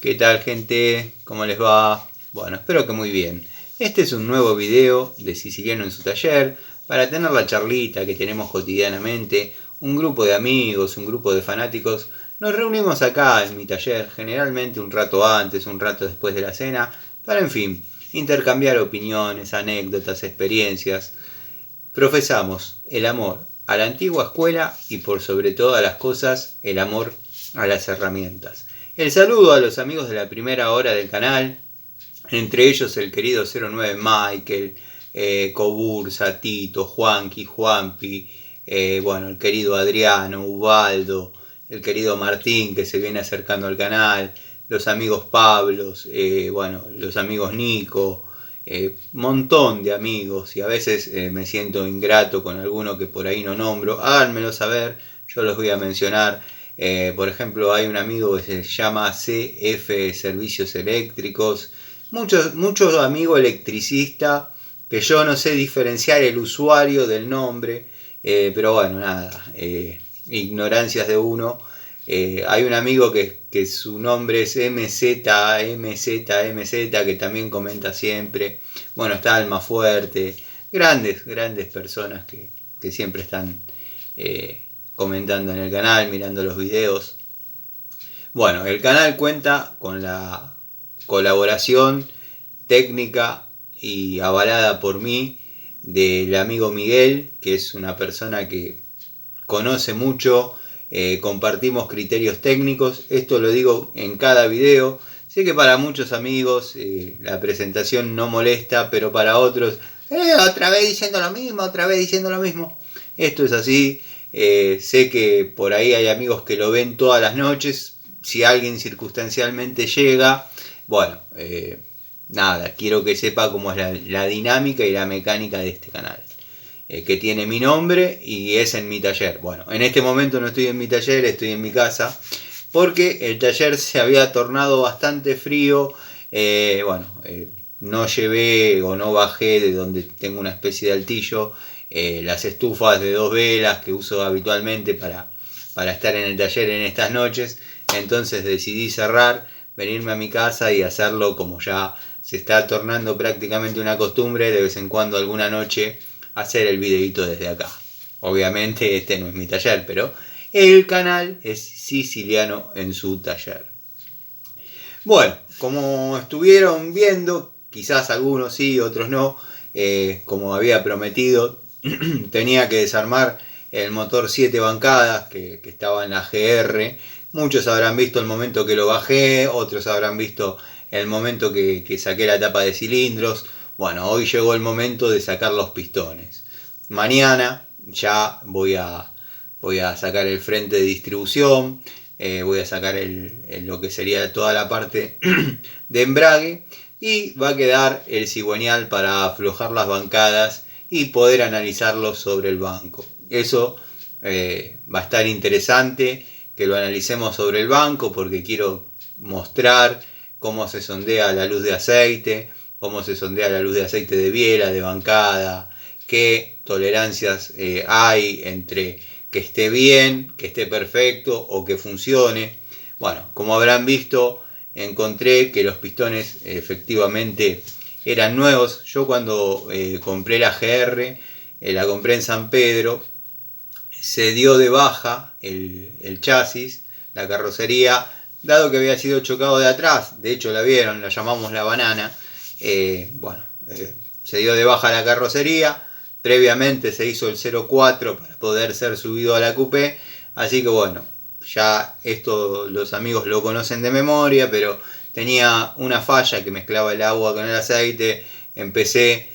¿Qué tal, gente? ¿Cómo les va? Bueno, espero que muy bien. Este es un nuevo video de Siciliano en su taller para tener la charlita que tenemos cotidianamente. Un grupo de amigos, un grupo de fanáticos. Nos reunimos acá en mi taller, generalmente un rato antes, un rato después de la cena, para, en fin, intercambiar opiniones, anécdotas, experiencias. Profesamos el amor a la antigua escuela y, por sobre todas las cosas, el amor a las herramientas. El saludo a los amigos de la primera hora del canal, entre ellos el querido 09 Michael, Cobursa, Tito, Juanqui, Juanpi, el querido Adriano, Ubaldo, el querido Martín que se viene acercando al canal, los amigos Pablos, los amigos Nico, montón de amigos, y a veces me siento ingrato con alguno que por ahí no nombro. Háganmelo saber, yo los voy a mencionar. Por ejemplo, hay un amigo que se llama CF Servicios Eléctricos, muchos amigos electricistas que yo no sé diferenciar el usuario del nombre, pero bueno, nada, ignorancias de uno. Hay un amigo que su nombre es MZ, que también comenta siempre. Bueno, está Almafuerte, grandes personas que siempre están comentando en el canal, mirando los videos. Bueno, el canal cuenta con la colaboración técnica y avalada por mí del amigo Miguel, que es una persona que conoce mucho, compartimos criterios técnicos. Esto lo digo en cada video. Sé que para muchos amigos la presentación no molesta, pero para otros, otra vez diciendo lo mismo. Esto es así. Sé que por ahí hay amigos que lo ven todas las noches. Si alguien circunstancialmente llega, nada, quiero que sepa cómo es la dinámica y la mecánica de este canal, que tiene mi nombre y es en mi taller. Bueno, en este momento no estoy en mi taller, estoy en mi casa, porque el taller se había tornado bastante frío. No llevé o no bajé de donde tengo una especie de altillo las estufas de 2 velas que uso habitualmente para estar en el taller en estas noches. Entonces decidí cerrar, venirme a mi casa y hacerlo como ya se está tornando prácticamente una costumbre, de vez en cuando alguna noche hacer el videito desde acá. Obviamente este no es mi taller, pero el canal es Siciliano en su taller. Bueno, como estuvieron viendo, quizás algunos sí, otros no, como había prometido, tenía que desarmar el motor 7 bancadas que estaba en la GR. Muchos habrán visto el momento que lo bajé, otros habrán visto el momento que saqué la tapa de cilindros. Bueno, hoy llegó el momento de sacar los pistones. Mañana ya voy a sacar el frente de distribución, voy a sacar lo que sería toda la parte de embrague, y va a quedar el cigüeñal para aflojar las bancadas y poder analizarlo sobre el banco. Eso va a estar interesante que lo analicemos sobre el banco, porque quiero mostrar cómo se sondea la luz de aceite, cómo se sondea la luz de aceite de biela, de bancada, qué tolerancias hay entre que esté bien, que esté perfecto o que funcione. Bueno, como habrán visto, encontré que los pistones efectivamente eran nuevos. Yo cuando compré la GR, la compré en San Pedro, se dio de baja el chasis, la carrocería, dado que había sido chocado de atrás. De hecho la vieron, la llamamos la banana. Se dio de baja la carrocería. Previamente se hizo el 04 para poder ser subido a la coupé. Así que bueno, ya esto los amigos lo conocen de memoria, pero tenía una falla que mezclaba el agua con el aceite. Empecé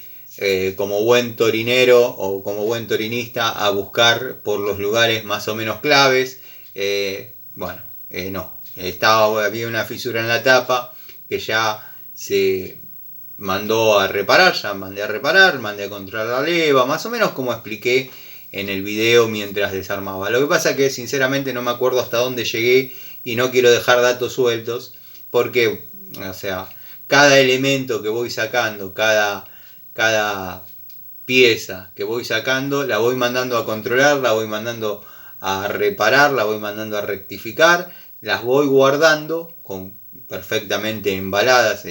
como buen torinero o como buen torinista a buscar por los lugares más o menos claves. Había una fisura en la tapa que ya se mandó a reparar, mandé a controlar la leva, más o menos como expliqué en el video mientras desarmaba. Lo que pasa es que sinceramente no me acuerdo hasta dónde llegué y no quiero dejar datos sueltos, porque, cada elemento que voy sacando, cada pieza que voy sacando, la voy mandando a controlar, la voy mandando a reparar, la voy mandando a rectificar. las voy guardando perfectamente embaladas,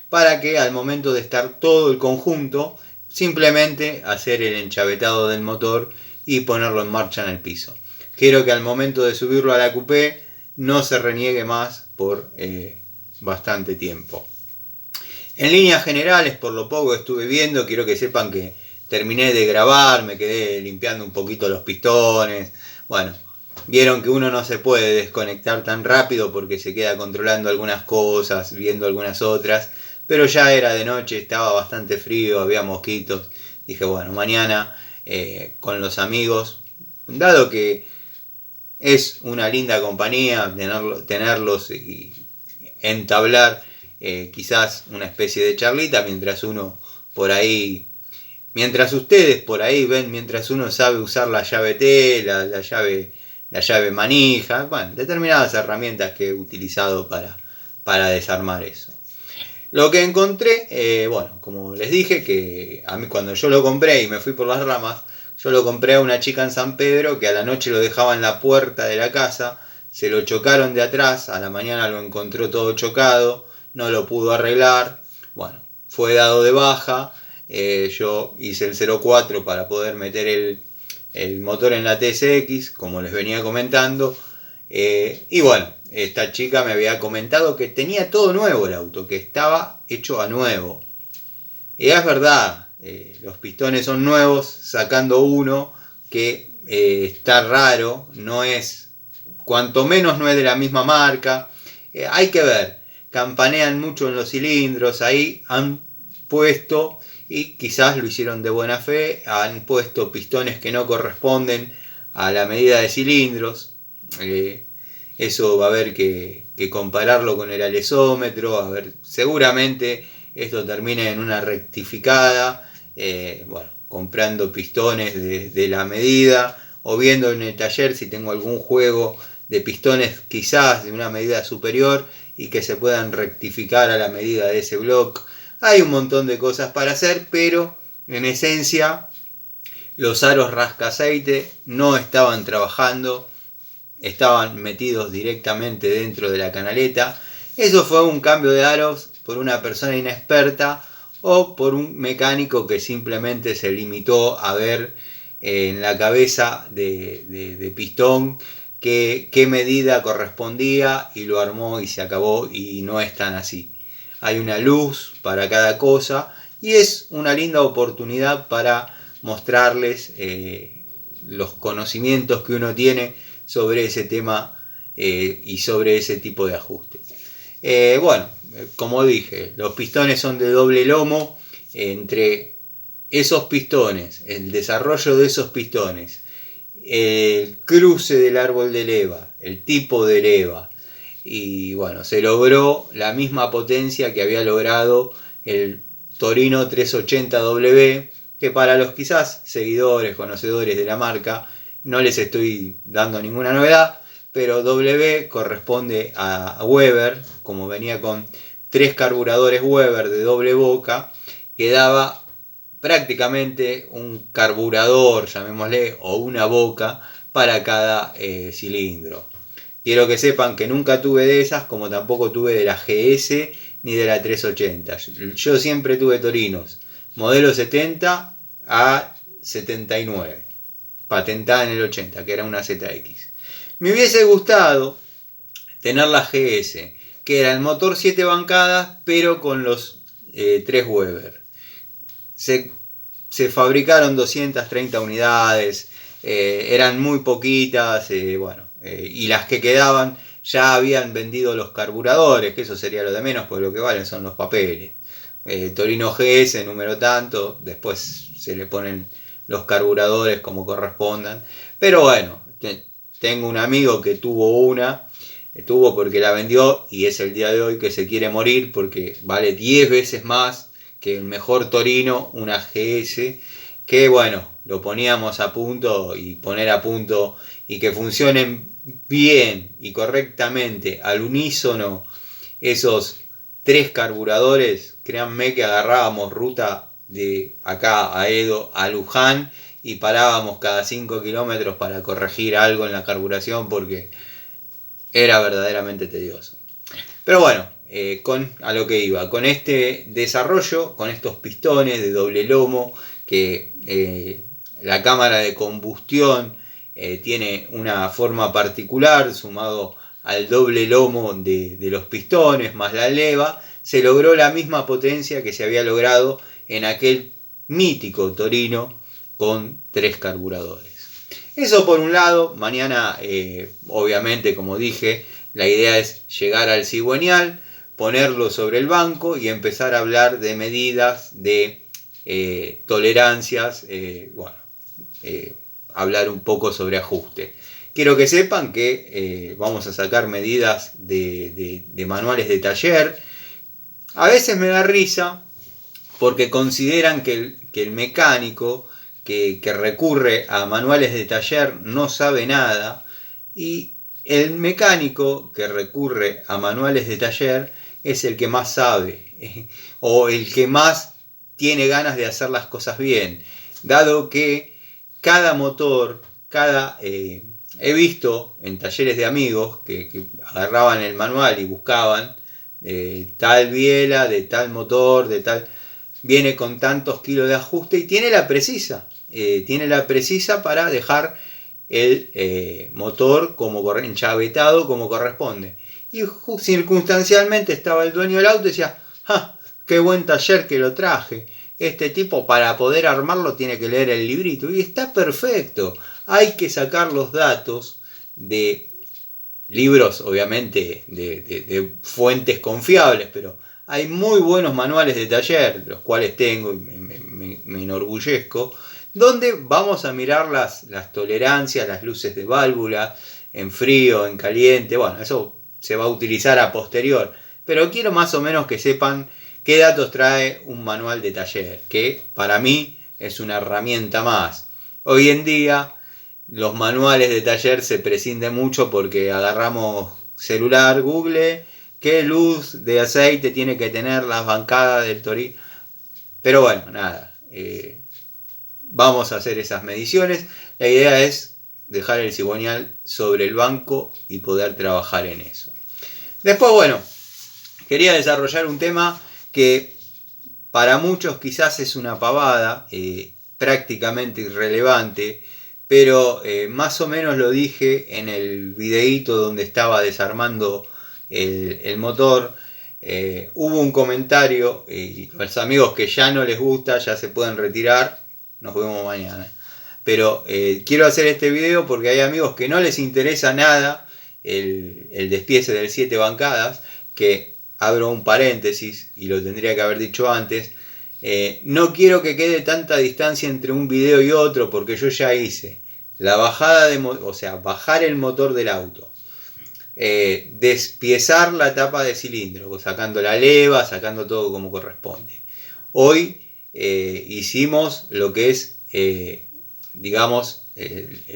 para que al momento de estar todo el conjunto, simplemente hacer el enchavetado del motor y ponerlo en marcha en el piso. Quiero que al momento de subirlo a la coupé no se reniegue más por bastante tiempo. En líneas generales, por lo poco que estuve viendo, quiero que sepan que terminé de grabar, me quedé limpiando un poquito los pistones. Bueno, vieron que uno no se puede desconectar tan rápido porque se queda controlando algunas cosas, viendo algunas otras. Pero ya era de noche, estaba bastante frío, había mosquitos. Dije, bueno, mañana con los amigos, dado que es una linda compañía tenerlos y entablar quizás una especie de charlita mientras uno por ahí, mientras ustedes por ahí ven, mientras uno sabe usar la llave T, la llave manija, bueno, determinadas herramientas que he utilizado para desarmar eso. Lo que encontré, bueno, como les dije, que a mí cuando yo lo compré y me fui por las ramas, yo lo compré a una chica en San Pedro que a la noche lo dejaba en la puerta de la casa, se lo chocaron de atrás, a la mañana lo encontró todo chocado, no lo pudo arreglar, bueno, fue dado de baja, yo hice el 04 para poder meter el motor en la TSX, como les venía comentando, y bueno, esta chica me había comentado que tenía todo nuevo el auto, que estaba hecho a nuevo. Y es verdad, los pistones son nuevos, sacando uno que está raro, no es, cuanto menos no es de la misma marca. Hay que ver, campanean mucho en los cilindros, ahí han puesto, y quizás lo hicieron de buena fe, han puesto pistones que no corresponden a la medida de cilindros. Eso va a haber que compararlo con el alesómetro, a ver, seguramente esto termine en una rectificada, bueno, comprando pistones de la medida, o viendo en el taller si tengo algún juego de pistones quizás de una medida superior y que se puedan rectificar a la medida de ese block. Hay un montón de cosas para hacer, pero en esencia los aros rasca aceite no estaban trabajando, estaban metidos directamente dentro de la canaleta. Eso fue un cambio de aros por una persona inexperta o por un mecánico que simplemente se limitó a ver en la cabeza de pistón qué medida correspondía y lo armó y se acabó, y no es tan así. Hay una luz para cada cosa y es una linda oportunidad para mostrarles los conocimientos que uno tiene sobre ese tema y sobre ese tipo de ajuste. Bueno, como dije, los pistones son de doble lomo. Entre esos pistones, el desarrollo de esos pistones, el cruce del árbol de leva, el tipo de leva, y bueno, se logró la misma potencia que había logrado el Torino 380W, que para los quizás seguidores, conocedores de la marca, no les estoy dando ninguna novedad, pero W corresponde a Weber, como venía con 3 carburadores Weber de doble boca, que daba prácticamente un carburador, llamémosle, o una boca para cada cilindro. Quiero que sepan que nunca tuve de esas, como tampoco tuve de la GS ni de la 380. Yo siempre tuve Torinos, modelo 70 a 79, patentada en el 80, que era una ZX. Me hubiese gustado tener la GS, que era el motor 7 bancadas, pero con los 3 Weber. Se fabricaron 230 unidades, eran muy poquitas, bueno, y las que quedaban ya habían vendido los carburadores, que eso sería lo de menos, porque lo que valen son los papeles. Torino GS, número tanto, después se le ponen los carburadores como correspondan. Pero bueno, tengo un amigo que tuvo una, tuvo porque la vendió y es el día de hoy que se quiere morir porque vale 10 veces más que el mejor Torino, una GS, que bueno, lo poníamos a punto, y poner a punto y que funcionen bien y correctamente al unísono esos 3 carburadores. Créanme que agarrábamos ruta de acá a Edo a Luján y parábamos cada 5 kilómetros para corregir algo en la carburación, porque era verdaderamente tedioso. Pero bueno, a lo que iba, con este desarrollo, con estos pistones de doble lomo, que la cámara de combustión tiene una forma particular, sumado al doble lomo de los pistones más la leva, se logró la misma potencia que se había logrado en aquel mítico Torino con 3 carburadores. Eso por un lado. Mañana, obviamente, como dije, la idea es llegar al cigüeñal, ponerlo sobre el banco y empezar a hablar de medidas, de tolerancias, hablar un poco sobre ajuste. Quiero que sepan que vamos a sacar medidas de manuales de taller. A veces me da risa porque consideran que el mecánico que recurre a manuales de taller no sabe nada, y el mecánico que recurre a manuales de taller es el que más sabe o el que más tiene ganas de hacer las cosas bien, dado que cada motor, he visto en talleres de amigos que agarraban el manual y buscaban tal biela, de tal motor, de tal, viene con tantos kilos de ajuste y tiene la precisa. Tiene la precisa para dejar el motor como enchavetado como corresponde. Y circunstancialmente estaba el dueño del auto y decía, ¡ja! ¡Qué buen taller que lo traje! Este tipo, para poder armarlo, tiene que leer el librito. Y está perfecto. Hay que sacar los datos de libros, obviamente, de fuentes confiables, pero hay muy buenos manuales de taller, los cuales tengo y me enorgullezco, donde vamos a mirar las tolerancias, las luces de válvula, en frío, en caliente. Bueno, eso se va a utilizar a posterior, pero quiero más o menos que sepan qué datos trae un manual de taller, que para mí es una herramienta más. Hoy en día los manuales de taller se prescinden mucho porque agarramos celular, Google, qué luz de aceite tiene que tener las bancadas del Torino. Pero bueno, nada, vamos a hacer esas mediciones. La idea es dejar el cigüeñal sobre el banco y poder trabajar en eso. Después, bueno, quería desarrollar un tema que para muchos quizás es una pavada, prácticamente irrelevante, pero más o menos lo dije en el videíto donde estaba desarmando el motor. Hubo un comentario y los amigos que ya no les gusta ya se pueden retirar. Nos vemos mañana. Pero quiero hacer este video porque hay amigos que no les interesa nada el despiece del 7 bancadas, que abro un paréntesis y lo tendría que haber dicho antes. No quiero que quede tanta distancia entre un video y otro porque yo ya hice la bajada bajar el motor del auto, despiezar la tapa de cilindro, sacando la leva, sacando todo como corresponde. Hoy hicimos lo que es,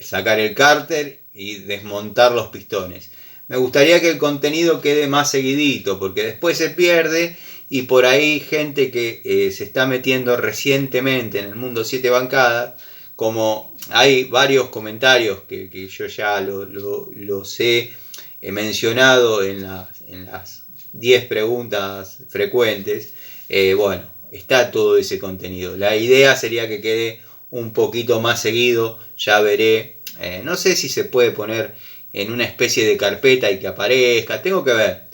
sacar el cárter y desmontar los pistones. Me gustaría que el contenido quede más seguidito porque después se pierde, y por ahí gente que se está metiendo recientemente en el mundo 7 bancadas, como hay varios comentarios que yo ya los he mencionado en las 10 preguntas frecuentes, bueno, está todo ese contenido. La idea sería que quede un poquito más seguido, ya veré, no sé si se puede poner en una especie de carpeta y que aparezca, tengo que ver,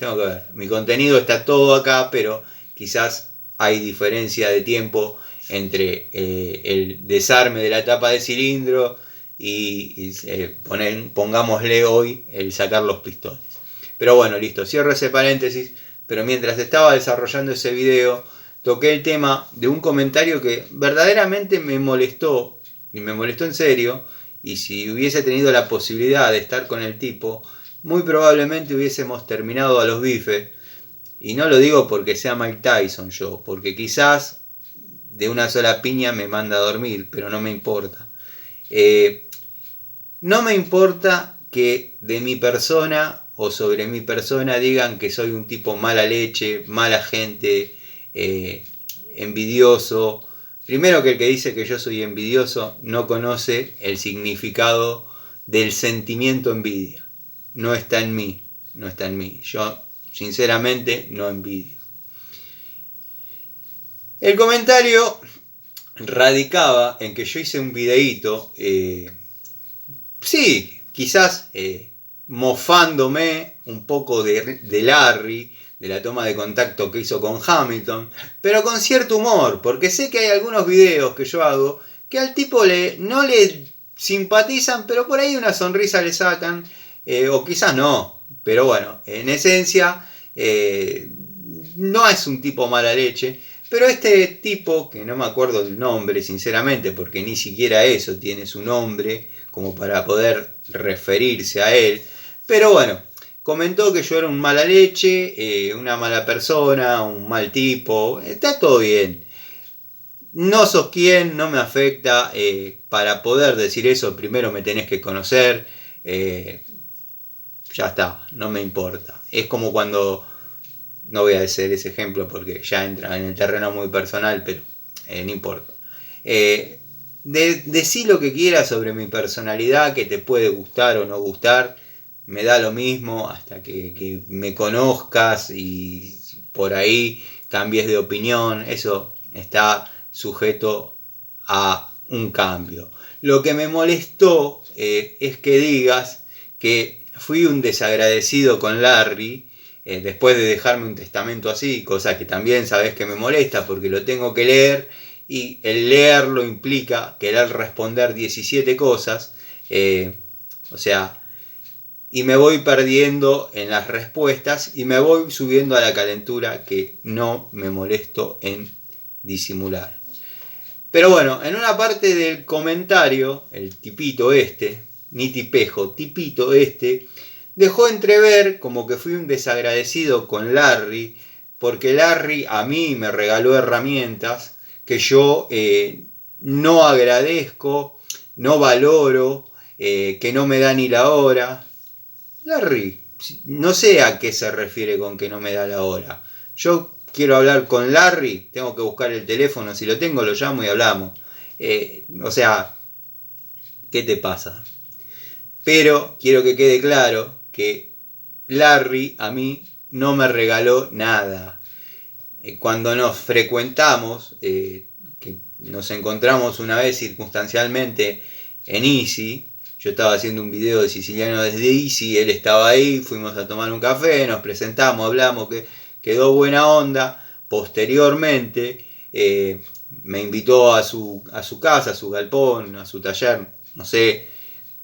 mi contenido está todo acá, pero quizás hay diferencia de tiempo entre el desarme de la tapa de cilindro y pongámosle hoy el sacar los pistones. Pero bueno, listo, cierro ese paréntesis. Pero mientras estaba desarrollando ese video, toqué el tema de un comentario que verdaderamente me molestó, y me molestó en serio, y si hubiese tenido la posibilidad de estar con el tipo, muy probablemente hubiésemos terminado a los bifes. Y no lo digo porque sea Mike Tyson yo, porque quizás de una sola piña me manda a dormir, pero no me importa. No me importa que de mi persona o sobre mi persona digan que soy un tipo mala leche, mala gente, envidioso. Primero, que el que dice que yo soy envidioso no conoce el significado del sentimiento envidia. No está en mí. no está en mí. Yo sinceramente no envidio. El comentario radicaba en que yo hice un videíto, sí, quizás mofándome un poco de Larry, de la toma de contacto que hizo con Hamilton, pero con cierto humor, porque sé que hay algunos videos que yo hago que al tipo no le simpatizan, pero por ahí una sonrisa le sacan, o quizás no, pero bueno, en esencia no es un tipo mala leche. Pero este tipo, que no me acuerdo el nombre sinceramente, porque ni siquiera eso tiene su nombre como para poder referirse a él, pero bueno, comentó que yo era un mala leche, una mala persona, un mal tipo, está todo bien. No sos quien, no me afecta, para poder decir eso primero me tenés que conocer, ya está, no me importa. Es como cuando, no voy a hacer ese ejemplo porque ya entra en el terreno muy personal, pero no importa. Decí lo que quieras sobre mi personalidad, que te puede gustar o no gustar, me da lo mismo hasta que me conozcas y por ahí cambies de opinión, eso está sujeto a un cambio. Lo que me molestó es que digas que fui un desagradecido con Larry, después de dejarme un testamento así, cosa que también sabes que me molesta porque lo tengo que leer y el leerlo implica querer responder 17 cosas, o sea, y me voy perdiendo en las respuestas y me voy subiendo a la calentura que no me molesto en disimular. Pero bueno, en una parte del comentario, el tipito este, ni tipejo, tipito este, dejó entrever como que fui un desagradecido con Larry, porque Larry a mí me regaló herramientas que yo no agradezco, no valoro, que no me da ni la hora. Larry, no sé a qué se refiere con que no me da la hora. Yo quiero hablar con Larry, tengo que buscar el teléfono, si lo tengo lo llamo y hablamos. O sea, ¿qué te pasa? Pero quiero que quede claro que Larry a mí no me regaló nada. Cuando nos frecuentamos, que nos encontramos una vez circunstancialmente en Easy, yo estaba haciendo un video de siciliano desde Easy, él estaba ahí, fuimos a tomar un café, nos presentamos, hablamos, que quedó buena onda. Posteriormente me invitó a su casa, a su galpón, a su taller, no sé,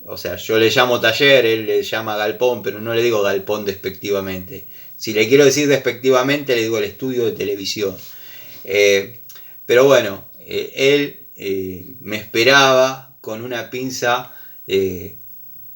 o sea, yo le llamo taller, él le llama galpón, pero no le digo galpón despectivamente. Si le quiero decir despectivamente, le digo el estudio de televisión. Pero bueno, él me esperaba con una pinza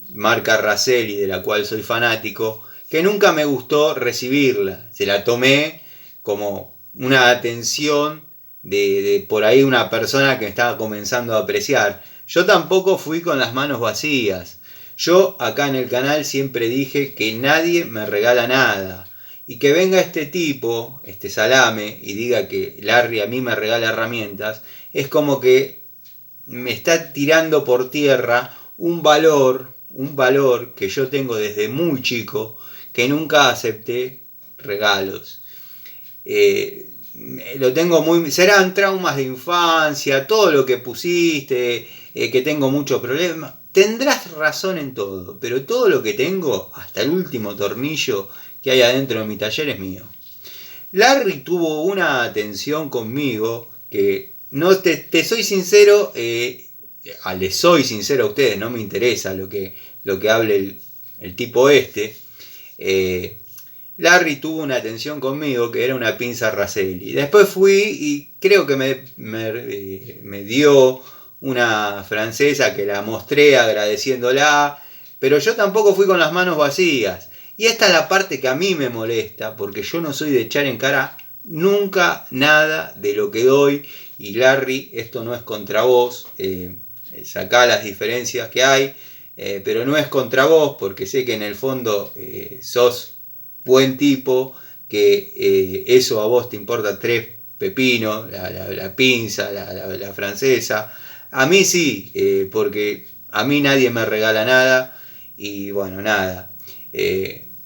marca Raselli, de la cual soy fanático, que nunca me gustó recibirla. Se la tomé como una atención de por ahí una persona que me estaba comenzando a apreciar. Yo tampoco fui con las manos vacías. Yo acá en el canal siempre dije que nadie me regala nada. Y que venga este tipo, este salame, y diga que Larry a mí me regala herramientas, es como que me está tirando por tierra un valor que yo tengo desde muy chico, que nunca acepté regalos. Lo tengo muy... Serán traumas de infancia, todo lo que pusiste, que tengo muchos problemas. Tendrás razón en todo, pero todo lo que tengo, hasta el último tornillo que hay adentro de mi taller, es mío. Larry tuvo una atención conmigo que no te soy sincero, les soy sincero a ustedes, no me interesa lo que hable el tipo este. Larry tuvo una atención conmigo que era una pinza Raselli. Después fui y creo que me dio una francesa que la mostré agradeciéndola, pero yo tampoco fui con las manos vacías. Y esta es la parte que a mí me molesta, porque yo no soy de echar en cara nunca nada de lo que doy. Y Larry, esto no es contra vos, sacá las diferencias que hay, pero no es contra vos, porque sé que en el fondo sos buen tipo, que eso a vos te importa tres pepinos, la pinza, la francesa. A mí sí, porque a mí nadie me regala nada y bueno, nada.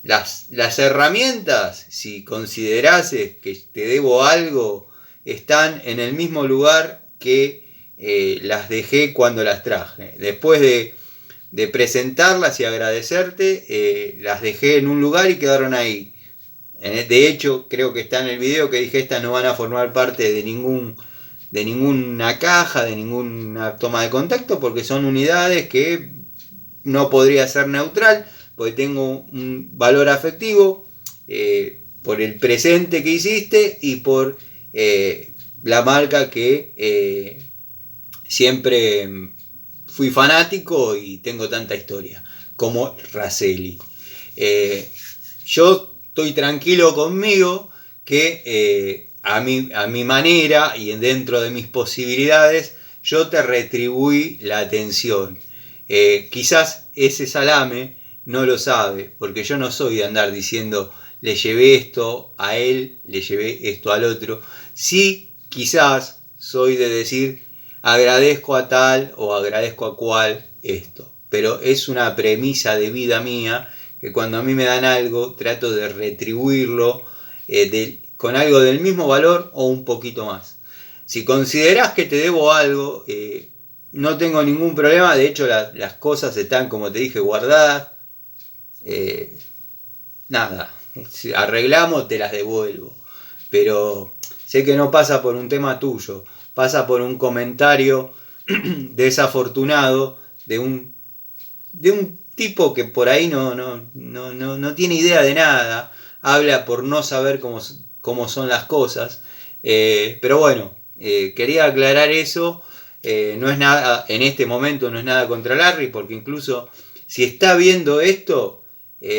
las herramientas, si considerases que te debo algo, están en el mismo lugar que las dejé cuando las traje. Después de presentarlas y agradecerte, las dejé en un lugar y quedaron ahí. De hecho, creo que está en el video que dije, estas no van a formar parte de ninguna caja, de ninguna toma de contacto, porque son unidades que no podría ser neutral, porque tengo un valor afectivo por el presente que hiciste y por la marca que siempre fui fanático y tengo tanta historia, como Raselli. Yo estoy tranquilo conmigo que a mi manera y dentro de mis posibilidades, yo te retribuí la atención. Quizás ese salame no lo sabe, porque yo no soy de andar diciendo le llevé esto a él, le llevé esto al otro. Sí, quizás soy de decir agradezco a tal o agradezco a cual esto, pero es una premisa de vida mía que cuando a mí me dan algo trato de retribuirlo con algo del mismo valor o un poquito más. Si considerás que te debo algo, no tengo ningún problema, de hecho las cosas están, como te dije, guardadas. Nada, si arreglamos, te las devuelvo. Pero sé que no pasa por un tema tuyo, pasa por un comentario desafortunado de un tipo que por ahí no tiene idea de nada, habla por no saber cómo son las cosas. Pero bueno, quería aclarar eso. No es nada, en este momento no es nada contra Larry, porque incluso si está viendo esto,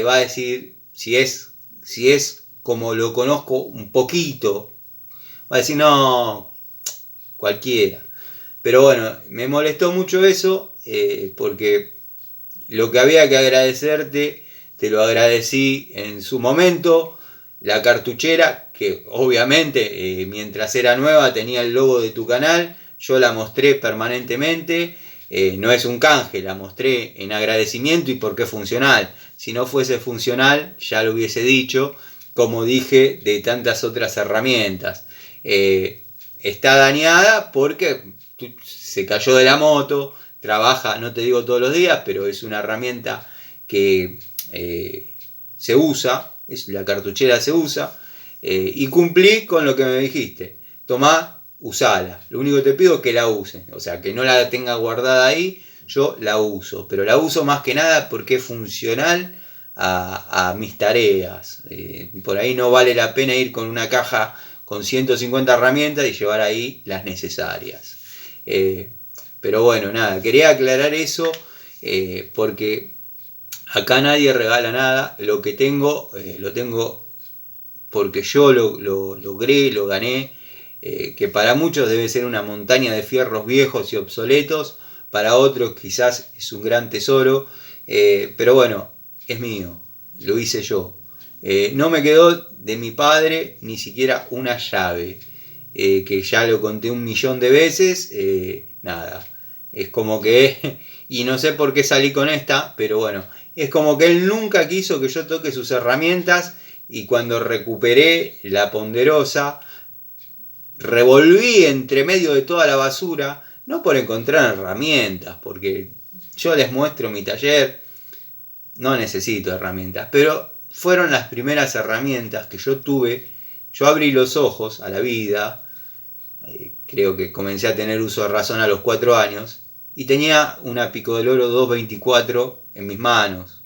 va a decir, si es como lo conozco un poquito, va a decir, no, cualquiera. Pero bueno, me molestó mucho eso, porque lo que había que agradecerte, te lo agradecí en su momento. La cartuchera, que obviamente mientras era nueva tenía el logo de tu canal, yo la mostré permanentemente. No es un canje, la mostré en agradecimiento y porque es funcional. Si no fuese funcional, ya lo hubiese dicho, como dije de tantas otras herramientas. Está dañada porque se cayó de la moto, trabaja, no te digo todos los días, pero es una herramienta que se usa, la cartuchera se usa, y cumplí con lo que me dijiste. Tomá, usala. Lo único que te pido es que la uses, o sea, que no la tenga guardada ahí, yo la uso, pero la uso más que nada porque es funcional a mis tareas. Por ahí no vale la pena ir con una caja con 150 herramientas y llevar ahí las necesarias. Pero bueno, nada, quería aclarar eso porque acá nadie regala nada. Lo que tengo, lo tengo porque yo lo logré, lo gané. Que para muchos debe ser una montaña de fierros viejos y obsoletos. Para otros quizás es un gran tesoro. Pero bueno, es mío, lo hice yo. No me quedó de mi padre ni siquiera una llave. Que ya lo conté 1.000.000 de veces. Nada, es como que, y no sé por qué salí con esta, pero bueno, es como que él nunca quiso que yo toque sus herramientas, y cuando recuperé la Ponderosa, revolví entre medio de toda la basura, no por encontrar herramientas, porque yo les muestro mi taller, no necesito herramientas, pero fueron las primeras herramientas que yo tuve. Yo abrí los ojos a la vida. Creo que comencé a tener uso de razón a los 4 años y tenía una Pico del Oro 224 en mis manos,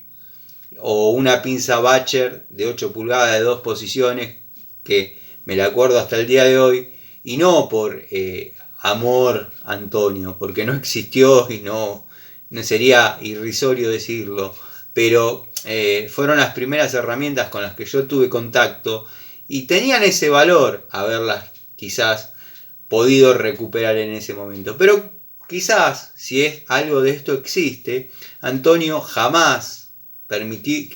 o una pinza Bacher de 8 pulgadas de 2 posiciones que me la acuerdo hasta el día de hoy, y no por amor a Antonio, porque no existió y no sería irrisorio decirlo, pero fueron las primeras herramientas con las que yo tuve contacto y tenían ese valor haberlas quizás podido recuperar en ese momento. Pero quizás, si es algo de esto existe, Antonio jamás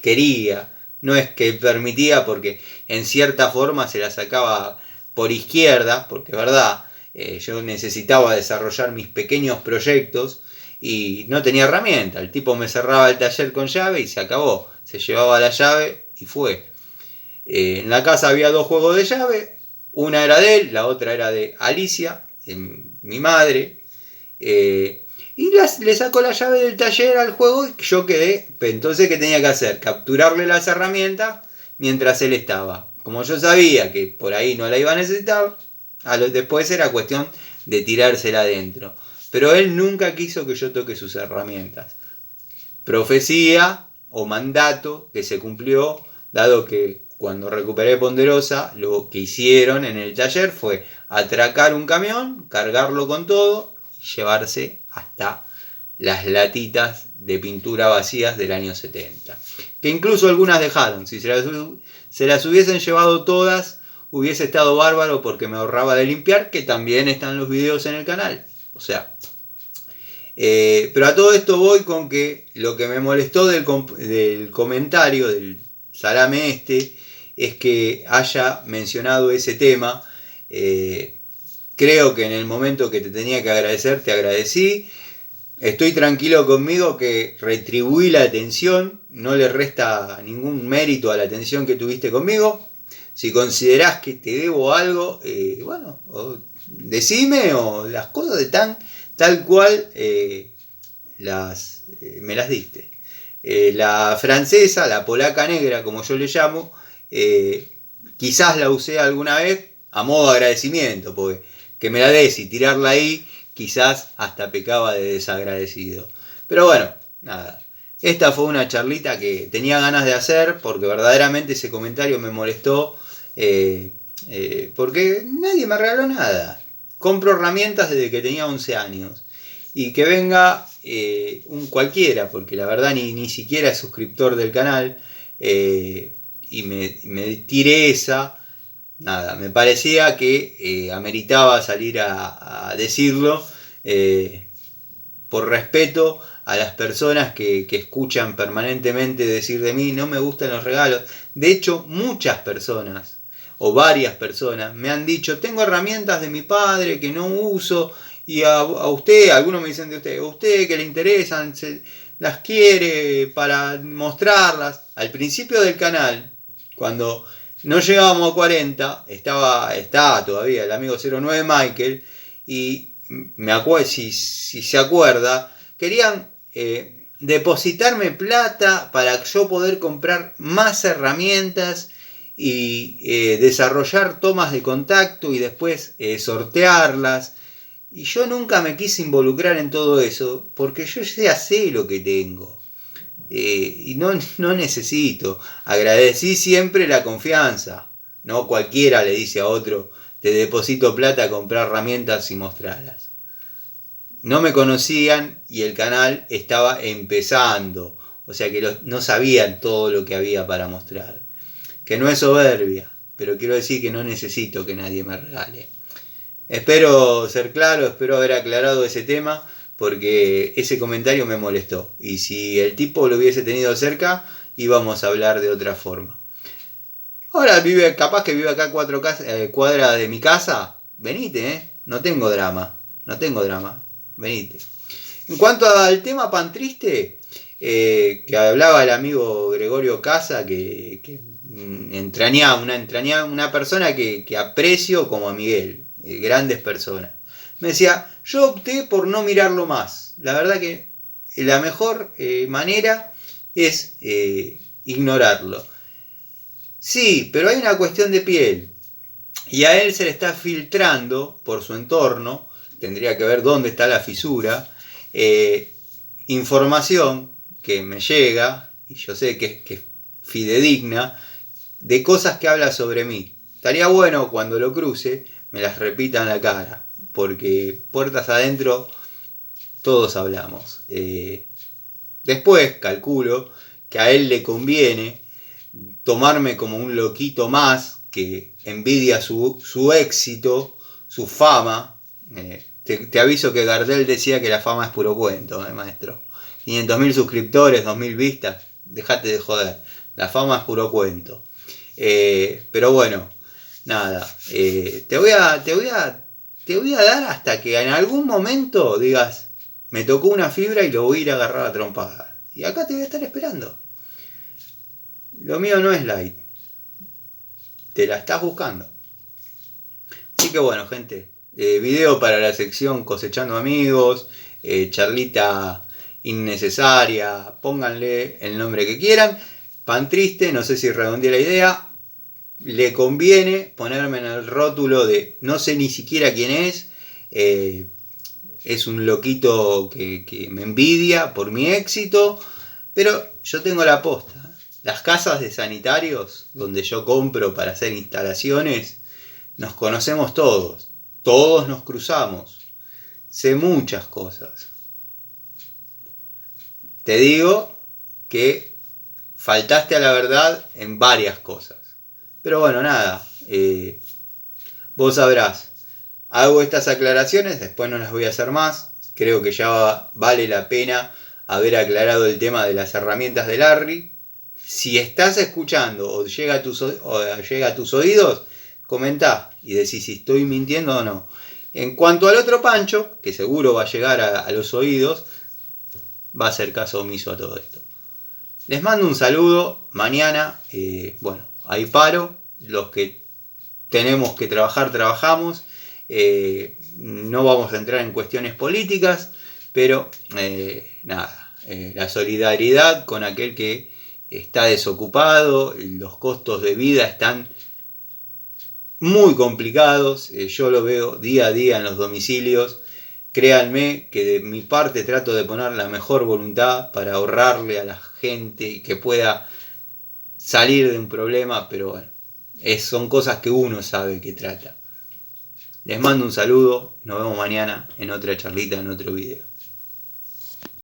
quería, no es que permitía, porque en cierta forma se la sacaba por izquierda, porque es verdad, yo necesitaba desarrollar mis pequeños proyectos y no tenía herramienta. El tipo me cerraba el taller con llave y se acabó. Se llevaba la llave y fue. En la casa había 2 juegos de llave, una era de él, la otra era de Alicia, mi madre. Y le sacó la llave del taller al juego y yo quedé. Entonces, ¿qué tenía que hacer? Capturarle las herramientas mientras él estaba. Como yo sabía que por ahí no la iba a necesitar, después era cuestión de tirársela adentro. Pero él nunca quiso que yo toque sus herramientas. Profecía o mandato que se cumplió, dado que cuando recuperé Ponderosa, lo que hicieron en el taller fue atracar un camión, cargarlo con todo y llevarse hasta las latitas de pintura vacías del año 70. Que incluso algunas dejaron. Si se las hubiesen llevado todas, hubiese estado bárbaro porque me ahorraba de limpiar, que también están los videos en el canal. O sea, pero a todo esto voy con que lo que me molestó del comentario del salame es que haya mencionado ese tema. Creo que en el momento que te tenía que agradecer, te agradecí. Estoy tranquilo conmigo que retribuí la atención, no le resta ningún mérito a la atención que tuviste conmigo. Si considerás que te debo algo, bueno, decime, o las cosas de tal cual me las diste. La francesa, la polaca negra, como yo le llamo, quizás la usé alguna vez a modo de agradecimiento, porque que me la des y tirarla ahí, quizás hasta pecaba de desagradecido. Pero bueno, nada. Esta fue una charlita que tenía ganas de hacer porque verdaderamente ese comentario me molestó. Porque nadie me regaló nada. Compro herramientas desde que tenía 11 años. Y que venga un cualquiera, porque la verdad ni siquiera es suscriptor del canal, y me tire esa. Nada, me parecía que ameritaba salir a decirlo, por respeto a las personas que escuchan permanentemente decir de mí, no me gustan los regalos. De hecho, muchas personas, o varias personas, me han dicho, tengo herramientas de mi padre que no uso, y a usted, algunos me dicen de usted, a usted que le interesan, las quiere para mostrarlas. Al principio del canal, cuando no llegábamos a 40, está todavía el amigo 09 Michael, y me acuerdo, si se acuerda, querían depositarme plata para yo poder comprar más herramientas y desarrollar tomas de contacto y después sortearlas. Y yo nunca me quise involucrar en todo eso porque yo ya sé lo que tengo. Y no necesito. Agradecí siempre la confianza. No cualquiera le dice a otro, te deposito plata a comprar herramientas y mostrarlas. No me conocían y el canal estaba empezando. O sea que no sabían todo lo que había para mostrar. Que no es soberbia, pero quiero decir que no necesito que nadie me regale. Espero ser claro, espero haber aclarado ese tema, porque ese comentario me molestó. Y si el tipo lo hubiese tenido cerca, íbamos a hablar de otra forma. Ahora capaz que vive acá a 4 cuadras de mi casa. Venite, no tengo drama. Venite. En cuanto al tema Pan Triste, que hablaba el amigo Gregorio Casa, que entrañaba una persona que aprecio como a Miguel. Grandes personas. Me decía, yo opté por no mirarlo más. La verdad que la mejor manera es ignorarlo. Sí, pero hay una cuestión de piel. Y a él se le está filtrando por su entorno, tendría que ver dónde está la fisura, información que me llega, y yo sé que es fidedigna, de cosas que habla sobre mí. Estaría bueno cuando lo cruce me las repita en la cara, porque puertas adentro todos hablamos. Después calculo que a él le conviene tomarme como un loquito más que envidia su éxito, su fama. Te aviso que Gardel decía que la fama es puro cuento, maestro. 500.000 suscriptores, 2.000 vistas, dejate de joder. La fama es puro cuento. Pero bueno, nada, te voy a dar hasta que en algún momento digas, me tocó una fibra y lo voy a ir a agarrar a trompadas. Y acá te voy a estar esperando. Lo mío no es light. Te la estás buscando. Así que bueno, gente. Video para la sección cosechando amigos. Charlita innecesaria. Pónganle el nombre que quieran. Pan triste, no sé si redondeé la idea. Le conviene ponerme en el rótulo de no sé ni siquiera quién es. Es un loquito que me envidia por mi éxito. Pero yo tengo la posta. Las casas de sanitarios donde yo compro para hacer instalaciones, nos conocemos todos. Todos nos cruzamos. Sé muchas cosas. Te digo que faltaste a la verdad en varias cosas. Pero bueno, nada. Vos sabrás. Hago estas aclaraciones, después no las voy a hacer más. Creo que ya vale la pena haber aclarado el tema de las herramientas de Larry. Si estás escuchando o llega a tus oídos, comentá y decís si estoy mintiendo o no. En cuanto al otro Pancho, que seguro va a llegar a los oídos, va a hacer caso omiso a todo esto. Les mando un saludo. Mañana, bueno, hay paro. Los que tenemos que trabajar, trabajamos. No vamos a entrar en cuestiones políticas, pero nada. La solidaridad con aquel que está desocupado, los costos de vida están muy complicados, yo lo veo día a día en los domicilios. Créanme que de mi parte trato de poner la mejor voluntad para ahorrarle a la gente que pueda salir de un problema, pero bueno, son cosas que uno sabe que trata. Les mando un saludo, nos vemos mañana en otra charlita, en otro video.